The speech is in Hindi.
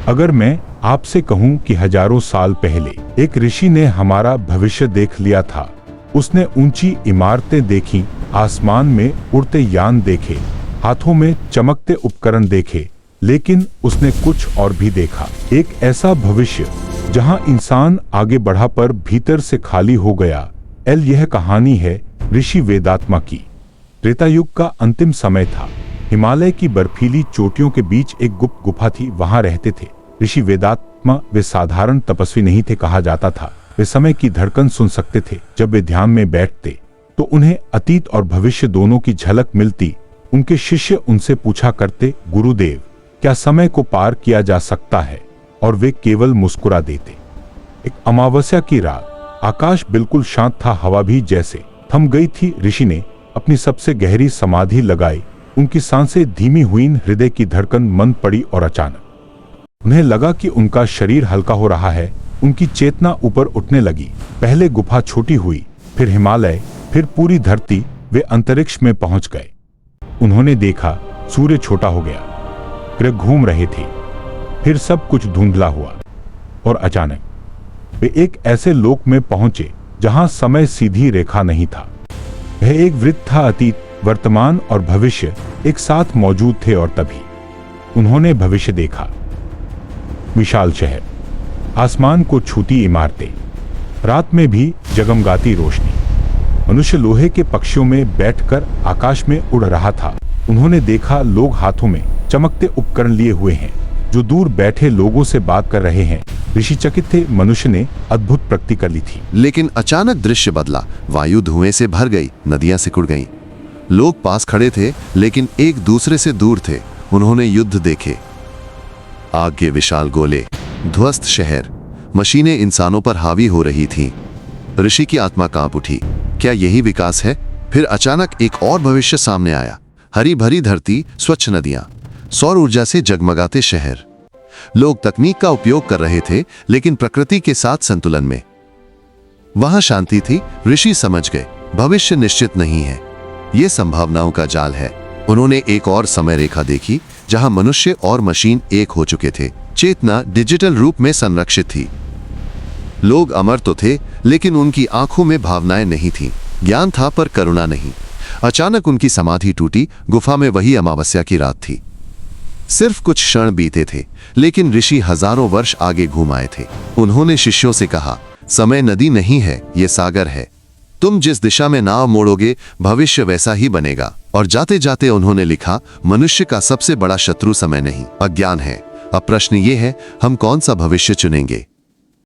अगर मैं आपसे कहूं कि हजारों साल पहले एक ऋषि ने हमारा भविष्य देख लिया था, उसने ऊंची इमारतें देखी, आसमान में उड़ते यान देखे, हाथों में चमकते उपकरण देखे, लेकिन उसने कुछ और भी देखा। एक ऐसा भविष्य जहां इंसान आगे बढ़ा पर भीतर से खाली हो गया। यह कहानी है ऋषि वेदात्मा की। त्रेता युग का अंतिम समय था। हिमालय की बर्फीली चोटियों के बीच एक गुप्त गुफा थी, वहां रहते थे ऋषि वेदात्मा। वे साधारण तपस्वी नहीं थे कहा जाता था। वे समय की धड़कन सुन सकते थे। जब वे ध्यान में बैठते तो उन्हें अतीत और भविष्य दोनों की झलक मिलती। उनके शिष्य उनसे पूछा करते, गुरुदेव, क्या समय को पार किया जा सकता है? और वे केवल मुस्कुरा देते। एक अमावस्या की रात, आकाश बिल्कुल शांत था, हवा भी जैसे थम गई थी। ऋषि ने अपनी सबसे गहरी समाधि लगाई। उनकी सांसें धीमी हुई, हृदय की धड़कन मंद पड़ी और अचानक उन्हें लगा कि उनका शरीर हल्का हो रहा है। उनकी चेतना ऊपर उठने लगी। पहले गुफा छोटी हुई, फिर हिमालय, फिर पूरी धरती। वे अंतरिक्ष में पहुंच गए। उन्होंने देखा सूर्य छोटा हो गया, ग्रह घूम रहे थे, फिर सब कुछ धुंधला हुआ और अचानक वे एक ऐसे लोक में पहुंचे जहां समय सीधी रेखा नहीं था। वह एक वृत्त था। अतीत, वर्तमान और भविष्य एक साथ मौजूद थे। और तभी उन्होंने भविष्य देखा। विशाल शहर, आसमान को छूती इमारतें, रात में भी जगमगाती रोशनी। मनुष्य लोहे के पक्षियों में बैठकर आकाश में उड़ रहा था। उन्होंने देखा लोग हाथों में चमकते उपकरण लिए हुए हैं, जो दूर बैठे लोगों से बात कर रहे हैं। ऋषि चकित थे। मनुष्य ने अद्भुत प्रगति कर ली थी। लेकिन अचानक दृश्य बदला। वायु धुएं से भर गई, नदियां सिकुड़ गईं। लोग पास खड़े थे लेकिन एक दूसरे से दूर थे। उन्होंने युद्ध देखे, आग के विशाल गोले, ध्वस्त शहर, मशीनें इंसानों पर हावी हो रही थीं। ऋषि की आत्मा कांप उठी। क्या यही विकास है? फिर अचानक एक और भविष्य सामने आया। हरी भरी धरती, स्वच्छ नदियां, सौर ऊर्जा से जगमगाते शहर। लोग तकनीक का उपयोग कर रहे थे लेकिन प्रकृति के साथ संतुलन में। वहां शांति थी। ऋषि समझ गए, भविष्य निश्चित नहीं है, यह संभावनाओं का जाल है। उन्होंने एक और समय रेखा देखी जहां मनुष्य और मशीन एक हो चुके थे। चेतना डिजिटल रूप में संरक्षित थी। लोग अमर तो थे लेकिन उनकी आंखों में भावनाएं नहीं थीं। ज्ञान था पर करुणा नहीं। अचानक उनकी समाधि टूटी। गुफा में वही अमावस्या की रात थी। सिर्फ कुछ क्षण बीते थे लेकिन ऋषि हजारों वर्ष आगे घूम आए थे। उन्होंने शिष्यों से कहा, समय नदी नहीं है, ये सागर है। तुम जिस दिशा में नाव मोड़ोगे भविष्य वैसा ही बनेगा। और जाते जाते उन्होंने लिखा, मनुष्य का सबसे बड़ा शत्रु समय नहीं, अज्ञान है। अब प्रश्न ये है, हम कौन सा भविष्य चुनेंगे?